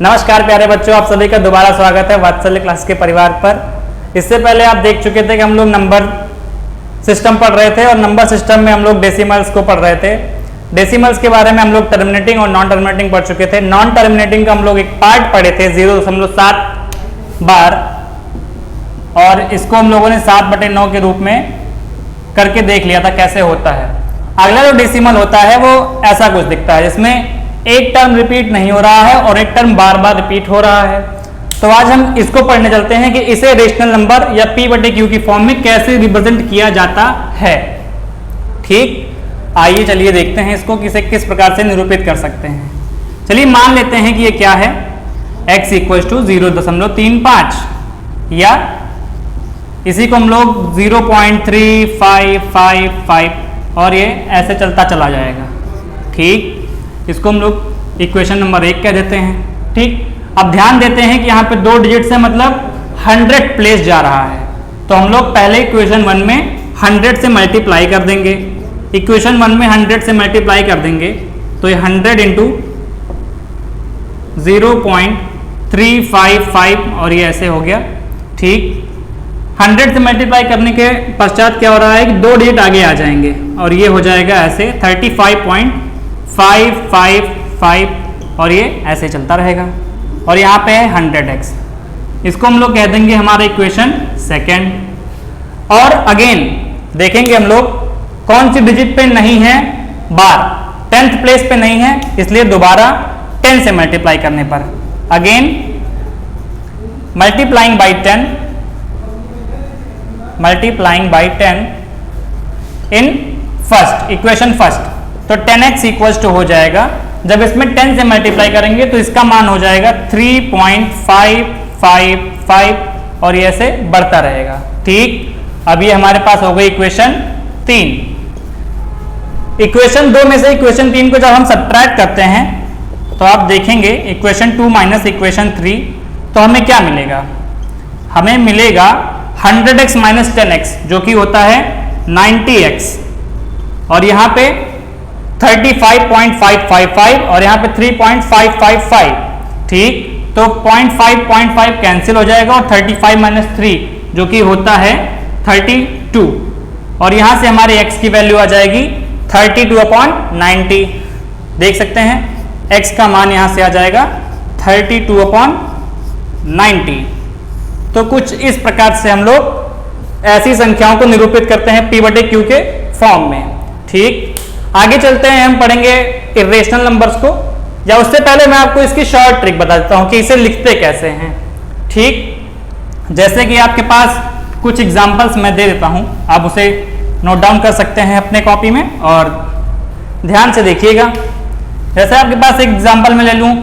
नमस्कार प्यारे बच्चों, आप सभी का दोबारा स्वागत है वात्सल्य क्लास के परिवार पर। इससे पहले आप देख चुके थे कि हम लोग नंबर सिस्टम पढ़ रहे थे और नंबर सिस्टम में हम लोग डेसिमल्स को पढ़ रहे थे। डेसिमल्स के बारे में हम लोग टर्मिनेटिंग और नॉन टर्मिनेटिंग पढ़ चुके थे। नॉन टर्मिनेटिंग का हम लोग एक पार्ट पढ़े थे 0.7 बार, और इसको हम लोगों ने 7/9 के रूप में करके देख लिया था कैसे होता है। अगला जो डेसिमल होता है वो ऐसा कुछ दिखता है, जिसमें एक टर्म रिपीट नहीं हो रहा है और एक टर्म बार बार रिपीट हो रहा है। तो आज हम इसको पढ़ने चलते हैं कि इसे रेशनल नंबर या p/q की फॉर्म में कैसे रिप्रेजेंट किया जाता है। ठीक, आइए चलिए देखते हैं इसको किस प्रकार से निरूपित कर सकते हैं। चलिए मान लेते हैं कि ये क्या है, x = 0.35, या इसी को हम लोग 0.3555 और ये ऐसे चलता चला जाएगा। ठीक, इसको हम लोग इक्वेशन नंबर 1 कह देते हैं। ठीक, अब ध्यान देते हैं कि यहाँ पे 2 डिजिट से मतलब 100 प्लेस जा रहा है, तो हम लोग पहले इक्वेशन 1 में 100 से मल्टीप्लाई कर देंगे। इक्वेशन 1 में 100 से मल्टीप्लाई कर देंगे तो ये 100 × 0.355 और ये ऐसे हो गया। ठीक, 100 से मल्टीप्लाई करने के पश्चात क्या हो रहा है कि 2 डिजिट आगे आ जाएंगे और ये हो जाएगा ऐसे 35.555 और ये ऐसे चलता रहेगा। और यहाँ पे है 100x, इसको हम लोग कह देंगे हमारा इक्वेशन 2। और अगेन देखेंगे हम लोग कौन सी डिजिट पे नहीं है बार, 10th प्लेस पे नहीं है, इसलिए दोबारा 10 से मल्टीप्लाई करने पर again multiplying by 10 in first equation first, तो 10x = हो जाएगा, जब इसमें 10 से मल्टीप्लाई करेंगे तो इसका मान हो जाएगा 3.555 और ये ऐसे बढ़ता रहेगा। ठीक, अब ये हमारे पास हो गई इक्वेशन 3। इक्वेशन 2 में से इक्वेशन 3 को जब हम सब्ट्रैक्ट करते हैं तो आप देखेंगे इक्वेशन 2 - इक्वेशन 3, तो हमें क्या मिलेगा? हमें मिलेगा 100x - 10x जो कि होता है 90x, और यहाँ पे 35.555 और यहाँ पे 3.555। ठीक, तो 0.5 कैंसिल हो जाएगा और 35 - 3 जो कि होता है 32, और यहाँ से हमारे x की वैल्यू आ जाएगी 32/90। देख सकते हैं x का मान यहाँ से आ जाएगा 32/90। तो कुछ इस प्रकार से हम लोग ऐसी संख्याओं को निरूपित करते हैं p/q के फॉर्म में। ठीक, आगे चलते हैं, हम पढ़ेंगे इरेशनल नंबर्स को, या उससे पहले मैं आपको इसकी शॉर्ट ट्रिक बता देता हूं कि इसे लिखते कैसे हैं। ठीक, जैसे कि आपके पास कुछ एग्जांपल्स मैं दे देता हूं, आप उसे नोट डाउन कर सकते हैं अपने कॉपी में और ध्यान से देखिएगा। जैसे आपके पास एक एग्जांपल में ले लूं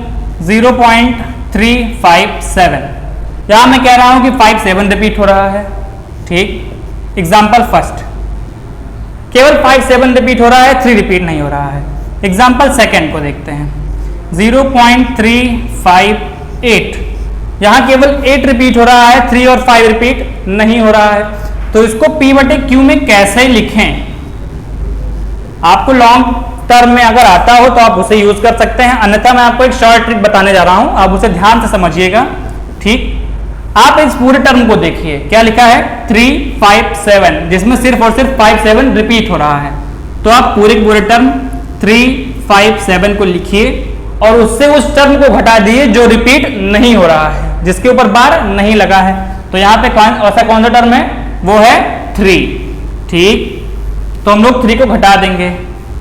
0.357, यहां मैं कह रहा हूं कि 57 रिपीट हो रहा है। ठीक, एग्जाम्पल फर्स्ट, केवल 57 रिपीट हो रहा है, 3 रिपीट नहीं हो रहा है। एग्जाम्पल सेकेंड को देखते हैं 0.358, यहां केवल 8 रिपीट हो रहा है, 3 और 5 रिपीट नहीं हो रहा है। तो इसको p/q में कैसे लिखें? आपको लॉन्ग टर्म में अगर आता हो तो आप उसे यूज कर सकते हैं, अन्यथा मैं आपको एक शॉर्ट ट्रिक बताने जा रहा हूं, आप उसे ध्यान से समझिएगा। ठीक, आप इस पूरे टर्म को देखिए, क्या लिखा है 357, जिसमें सिर्फ और सिर्फ 57 रिपीट हो रहा है। तो आप पूरे टर्म 357 को लिखिए और उससे उस टर्म को घटा दिए जो रिपीट नहीं हो रहा है, जिसके ऊपर बार नहीं लगा है। तो यहाँ पे ऐसा कौन सा टर्म है? वो है 3। ठीक, तो हम लोग 3 को घटा देंगे,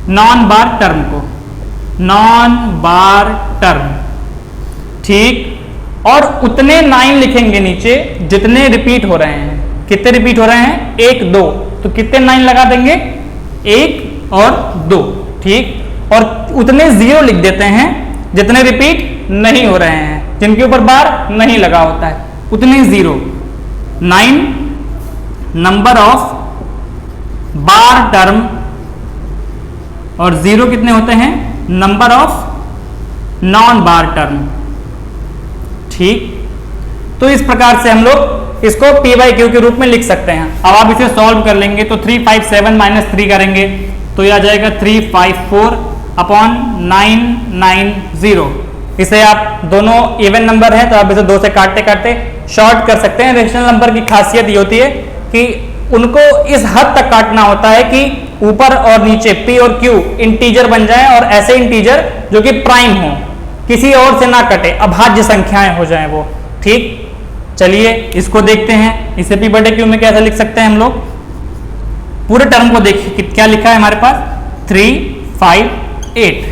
नॉन बार टर्म को, नॉन बार टर्म। ठीक, और उतने 9 लिखेंगे नीचे जितने रिपीट हो रहे हैं। कितने रिपीट हो रहे हैं? 1 2, तो कितने 9 लगा देंगे? 1 और 2। ठीक, और उतने 0 लिख देते हैं जितने रिपीट नहीं हो रहे हैं, जिनके ऊपर बार नहीं लगा होता है, उतने 0। 9 नंबर ऑफ बार टर्म और 0 कितने होते हैं? Number of non bar term. ठीक, तो इस प्रकार से हम लोग इसको p/q के रूप में लिख सकते हैं। अब आप इसे सॉल्व कर लेंगे तो 357 - 3 करेंगे तो यह आ जाएगा 354/990। इसे आप दोनों इवन नंबर है तो आप इसे 2 से काटते काटते शॉर्ट कर सकते हैं। रेशनल नंबर की खासियत ये होती है कि उनको इस हद तक काटना होता है कि ऊपर और नीचे p और q इंटीजर बन जाएं और ऐसे इंटीजर जो कि प्राइम हो, किसी और से ना कटे, अभाज्य संख्याएं हो जाएं वो। ठीक, चलिए इसको देखते हैं। इसे p बटे q में कैसे लिख सकते हैं हम लोग? पूरे टर्म को देखिए कि क्या लिखा है हमारे पास 3, 5, 8।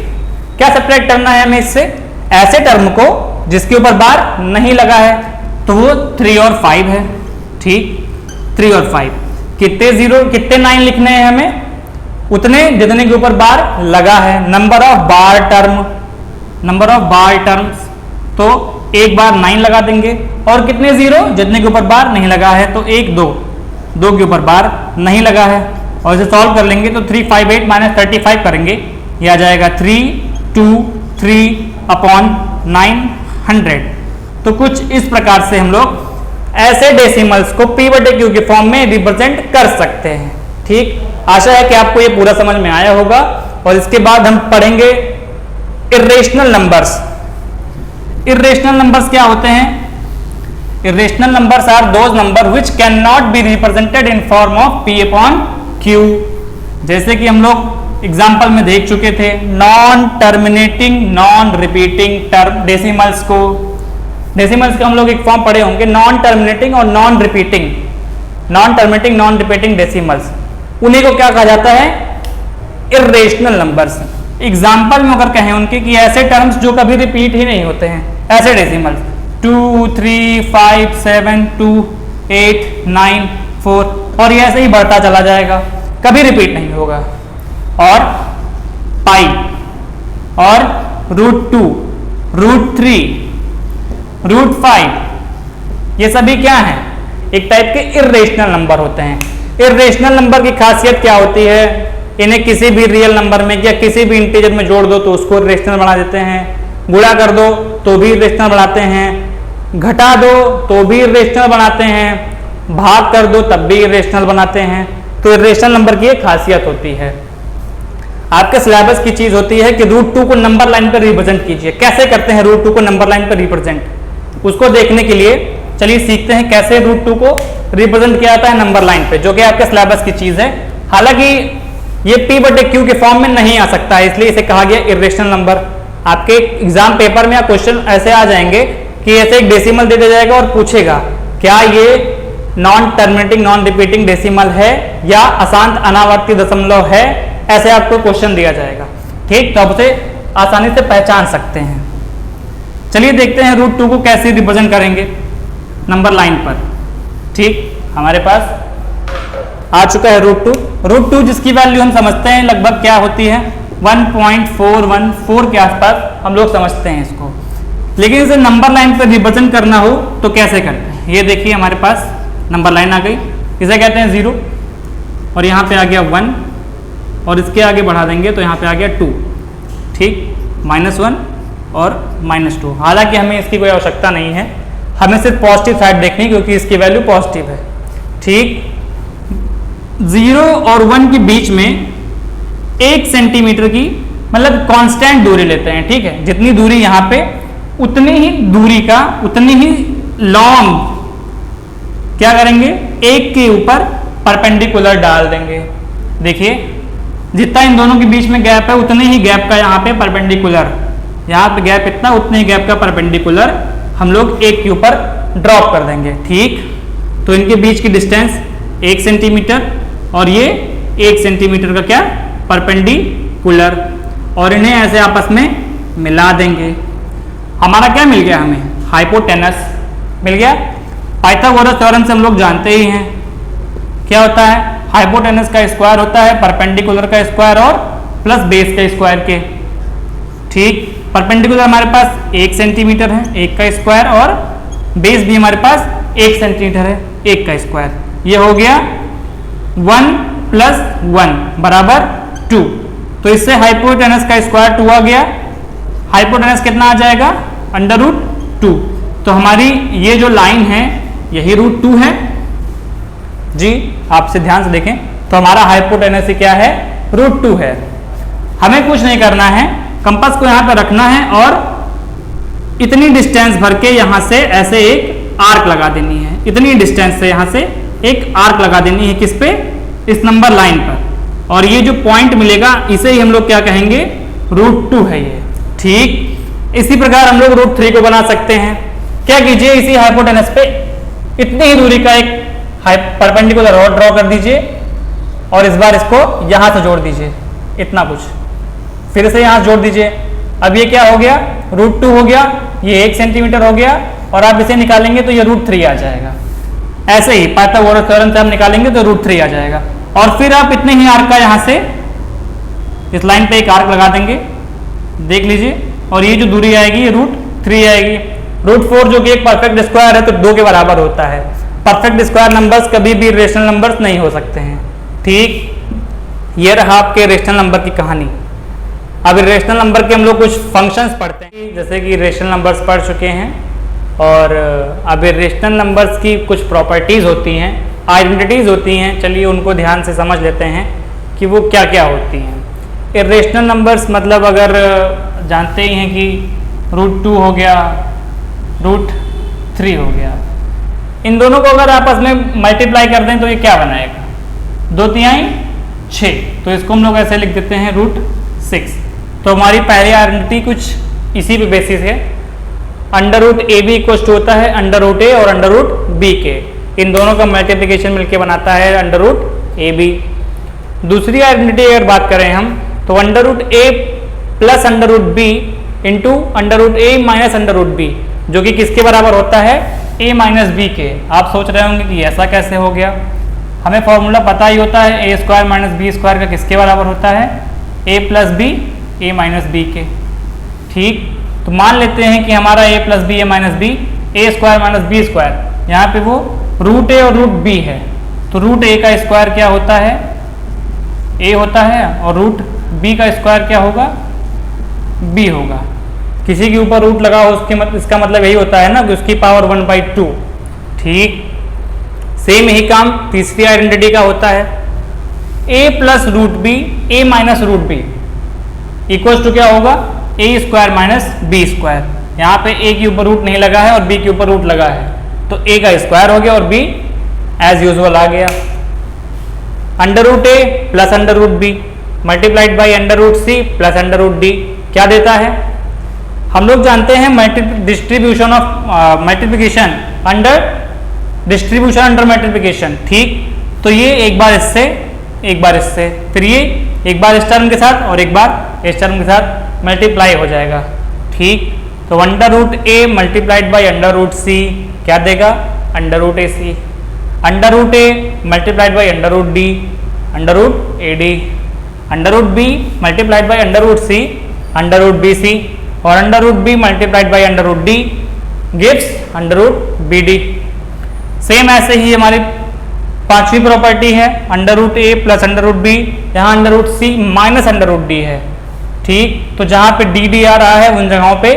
क्या सब्ट्रैक्ट करना है हमें इससे? ऐसे टर्म को जिसके ऊपर बार नहीं लगा है, तो वो 3 और 5 है। ठीक, 3 और 5 कितने 9 लिखने हैं हमें? उतने जितने के ऊपर बार लगा है। नंबर ऑफ बार टर्म्स, तो एक बार 9 लगा देंगे और कितने 0 जितने के ऊपर बार नहीं लगा है, तो 1, 2 के ऊपर बार नहीं लगा है। और इसे सॉल्व कर लेंगे तो 3, 5, 8 माइनस 35 करेंगे, ये आ जाएगा 3, 2, 3 अपॉन 900। तो कुछ इस प्रकार से हम लोग ऐसे डेसिमल्स को p बटे q के फॉर्म में रिप्रेजेंट कर सकते हैं। ठीक, आशा है कि आपको ये पूरा समझ में आया होगा। और इसके बाद हम पढ़ेंगे इर्रेशनल नंबर्स। इर्रेशनल नंबर्स क्या होते हैं? Irrational numbers are those number which can not be represented in form of p upon q। जैसे कि हम लोग एग्जाम्पल में देख चुके थे, non terminating non repeating term decimals को। डेसिमल्स का हम लोग एक फॉर्म पढ़े होंगे, नॉन टर्मिनेटिंग और नॉन रिपीटिंग डेसिमल्स। उन्हीं को क्या कहा जाता है? Irrational numbers. एग्जाम्पल में अगर कहें उनके कि ऐसे टर्म्स जो कभी रिपीट ही नहीं होते हैं, ऐसे डेसिमल्स 2, 3, 5, 7, 2, 8, 9, 4 और ये ऐसे ही बढ़ता चला जाएगा, कभी रिपीट नहीं होगा। और पाई और √2, √3, √5 ये सभी क्या हैं? एक टाइप के इर्रेशनल नंबर होते हैं। इर्रेशनल नंबर की खासियत क्या होती है? इन्हें किसी भी रियल नंबर में या किसी भी इंटीजर में जोड़ दो तो उसको इर्रेशनल बना देते हैं, गुणा कर दो तो भी इर्रेशनल बनाते हैं, घटा दो तो भी इर्रेशनल बनाते हैं, भाग कर दो तब भी इर्रेशनल बनाते हैं। तो इर्रेशनल नंबर की एक खासियत होती है। आपके सिलेबस की चीज होती है कि √2 को नंबर लाइन पर रिप्रेजेंट कीजिए। कैसे करते हैं √2 को नंबर लाइन पर रिप्रेजेंट? उसको देखने के लिए चलिए सीखते हैं कैसे √2 को रिप्रेजेंट किया जाता है नंबर लाइन पे, जो कि आपके सिलेबस की चीज है। हालांकि ये p बटे q के फॉर्म में नहीं आ सकता है, इसलिए इसे कहा गया इर्रेशनल नंबर। आपके एग्जाम पेपर में या क्वेश्चन ऐसे आ जाएंगे कि ऐसे एक डेसिमल दे दिया जाएगा और पूछेगा क्या ये non terminating non repeating decimal है या अशांत अनावर्ती दशमलव है, ऐसे आपको क्वेश्चन दिया जाएगा। ठीक, तो आप उसे आसानी से पहचान सकते हैं। चलिए देखते हैं √2 को कैसे रिप्रेजेंट करेंगे नंबर लाइन पर। ठीक, हमारे पास आ चुका है √2 जिसकी वैल्यू हम समझते हैं लगभग क्या होती है 1.414 के आसपास हम लोग समझते हैं इसको। लेकिन इसे नंबर लाइन पर रिप्रेजेंट करना हो तो कैसे करते हैं? ये देखिए हमारे पास नंबर लाइन आ गई, इसे कहते हैं 0 और यहाँ पे आ गया 1 और इसके आगे बढ़ा देंगे तो यहाँ पे आ गया 2। ठीक, -1 और -2। हालांकि हमें इसकी कोई आवश्यकता नहीं है, हमें सिर्फ पॉजिटिव साइड देखनी क्योंकि इसकी वैल्यू पॉजिटिव है। ठीक, 0 और 1 के बीच में 1 सेंटीमीटर की मतलब कांस्टेंट दूरी लेते हैं। ठीक है, जितनी दूरी यहाँ पे उतनी ही दूरी का उतनी ही लॉन्ग क्या करेंगे, 1 के ऊपर परपेंडिकुलर डाल देंगे। देखिए जितना इन दोनों के बीच में गैप है उतने ही गैप का यहाँ पे परपेंडिकुलर, यहाँ पे गैप इतना उतने ही गैप का परपेंडिकुलर हम लोग 1 के ऊपर ड्रॉप कर देंगे। ठीक, तो इनके बीच की डिस्टेंस 1 सेंटीमीटर और ये 1 सेंटीमीटर का क्या परपेंडिकुलर, और इन्हें ऐसे आपस में मिला देंगे। हमारा क्या मिल गया? हमें हाइपोटेनस मिल गया। पाइथागोरस थ्योरम से हम लोग जानते ही हैं क्या होता है, हाइपोटेनस का स्क्वायर होता है परपेंडिकुलर का स्क्वायर और प्लस बेस का स्क्वायर के। ठीक, परपेंडिकुलर हमारे पास 1 सेंटीमीटर है 1 का स्क्वायर और बेस भी हमारे पास 1 सेंटीमीटर है 1 का स्क्वायर। ये हो गया 1 + 1 बराबर 2। तो इससे हाइपोटेनस का स्क्वायर 2 आ गया। हाइपोटेनस कितना आ जाएगा? √2। तो हमारी ये जो लाइन है यही √2 है जी। आपसे ध्यान से देखें तो हमारा हाइपोटेनस क्या है? √2 है। हमें कुछ नहीं करना है, कंपास को यहाँ पर रखना है और इतनी डिस्टेंस भर के यहाँ से ऐसे एक आर्क लगा देनी है, इतनी डिस्टेंस से यहाँ से एक आर्क लगा देनी है, किस पे, इस नंबर लाइन पर, और ये जो पॉइंट मिलेगा इसे ही हम लोग क्या कहेंगे, √2 है ये। ठीक इसी प्रकार हम लोग √3 को बना सकते हैं। क्या कीजिए, इसी हाइपोटेनस पे इतनी ही दूरी का एक परपेंडिकुलर रॉड ड्रॉ कर दीजिए और इस बार इसको यहां से जोड़ दीजिए, इतना कुछ, फिर से यहां जोड़ दीजिए। अब ये क्या हो गया, √2 हो गया, ये 1 सेंटीमीटर हो गया, और आप इसे निकालेंगे तो ये √3 आ जाएगा। ऐसे ही पाइथागोरस थ्योरम से आप निकालेंगे तो √3 आ जाएगा। और फिर आप इतने ही आर्क का यहाँ से इस लाइन पे एक आर्क लगा देंगे, देख लीजिए, और ये जो दूरी आएगी ये √3 आएगी। √4 जो कि एक परफेक्ट स्क्वायर है तो 2 के बराबर होता है। परफेक्ट स्क्वायर नंबर्स कभी भी रेशनल नंबर्स नहीं हो सकते हैं। ठीक, ये रहा आपके रेशनल नंबर की कहानी। अब रेशनल नंबर के हम लोग कुछ फंक्शंस पढ़ते हैं, जैसे कि रेशनल नंबर्स पढ़ चुके हैं, और अब रेशनल नंबर्स की कुछ प्रॉपर्टीज़ होती हैं, आइडेंटिटीज़ होती हैं। चलिए उनको ध्यान से समझ लेते हैं कि वो क्या क्या होती हैं। इरेशनल नंबर्स मतलब अगर जानते ही हैं कि √2 हो गया, √3 हो गया, इन दोनों को अगर आपस में मल्टीप्लाई कर दें तो ये क्या बनाएगा, 2×3 6, तो इसको हम लोग ऐसे लिख देते हैं √6। तो हमारी पहली आइडेंटिटी कुछ इसी पे बेसिस है। √AB इक्वल टू होता है √A और √B के, इन दोनों का मल्टीप्लिकेशन मिलके बनाता है √AB। दूसरी आइडेंटिटी अगर बात करें हम तो √A plus √B into √A minus √B, जो कि किसके बराबर होता है, A माइनस B के। आप सोच रहे होंगे कि ऐसा कैसे हो गया, हमें फॉर्मूला पता ही होता है, A square minus B square का किसके बराबर होता है, A plus B A minus B के। ठीक, तो मान लेते हैं कि हमारा A plus B A minus B, A square minus B square, यहाँ पे वो √A और √B है, तो √A का स्क्वायर क्या होता है, A होता है, और √B का स्क्वायर क्या होगा, B होगा। किसी के ऊपर रूट लगा हो उसके इसका मतलब यही होता है ना कि उसकी पावर 1/2। ठीक, सेम यही काम तीसरी आइडेंटिटी का होता है, A plus √B A minus √B equals to क्या होगा, A square minus B square. यहाँ पे A के ऊपर रूट नहीं लगा है और B के ऊपर रूट लगा है, तो A का स्क्वायर हो गया और B एज यूजुअल आ गया। √A plus √B multiplied by √C plus √D क्या देता है, हम लोग जानते हैं distribution of multiplication under distribution under multiplication. ठीक, तो ये एक बार इससे एक बार इससे, फिर ये एक बार इस टर्म के साथ और एक बार इस टर्म के साथ मल्टीप्लाई हो जाएगा। ठीक, तो √A मल्टीप्लाइड बाई √C क्या देगा, √AC, √A multiplied by √D √AD, √B multiplied by √C √BC, और √B multiplied by √D gives √BD। Same ऐसे ही हमारी पांचवी प्रॉपर्टी है √A प्लस √B, यहाँ √C माइनस √D है। ठीक, तो जहाँ पे DD आ रहा है उन जगहों पे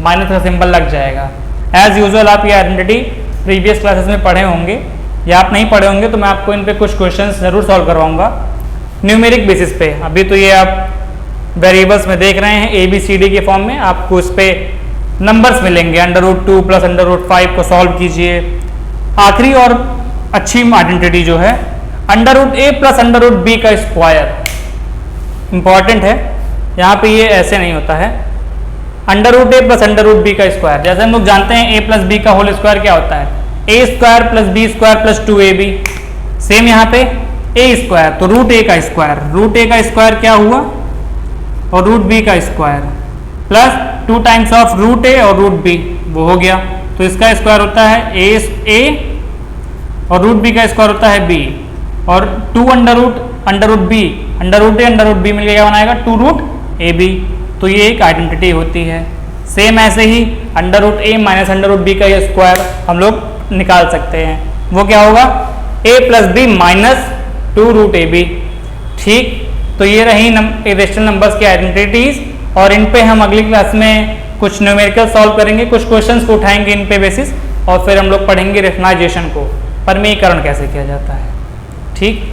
माइनस का सिंबल लग जाएगा। एज यूजुअल आप ये आइडेंटिटी प्रीवियस क्लासेस में पढ़े होंगे, या आप नहीं पढ़े होंगे तो मैं आपको इन पे कुछ क्वेश्चंस जरूर सॉल्व करवाऊंगा न्यूमेरिक बेसिस पे। अभी तो ये आप वेरिएबल्स में देख रहे हैं ABCD के फॉर्म में, आपको इस पे नंबर्स मिलेंगे। √2 प्लस √5 को सॉल्व कीजिए। आखिरी और अच्छी आइडेंटिटी जो है √A प्लस √B का स्क्वायर इंपॉर्टेंट है, यहाँ पे ये ऐसे नहीं होता है। √A प्लस √B का स्क्वायर, जैसे हम लोग जानते हैं A प्लस B का होल स्क्वायर क्या होता है, A square plus B square plus 2AB। Same यहाँ पे A स्क्वायर, तो √A का स्क्वायर, √A का स्क्वायर क्या हुआ, और √B का square plus 2 times of √A और √B, वो हो गया। तो इसका स्क्वायर होता है A और √B का स्क्वायर होता है B, और 2 √B √A मिलकर क्या बनाएगा 2√AB। तो ये एक आइडेंटिटी होती है। सेम ऐसे ही √A माइनस √B का ये स्क्वायर हम लोग निकाल सकते हैं, वो क्या होगा A plus B minus 2√AB। ठीक, तो ये रही इरेशनल नंबर्स की आइडेंटिटीज, और इन पे हम अगली क्लास में कुछ न्यूमेरिकल सॉल्व करेंगे, कुछ क्वेश्चंस को उठाएंगे इन पे बेसिस, और फिर हम लोग पढ़ेंगे रेशनलाइजेशन को, परमीकरण कैसे किया जाता है। ठीक।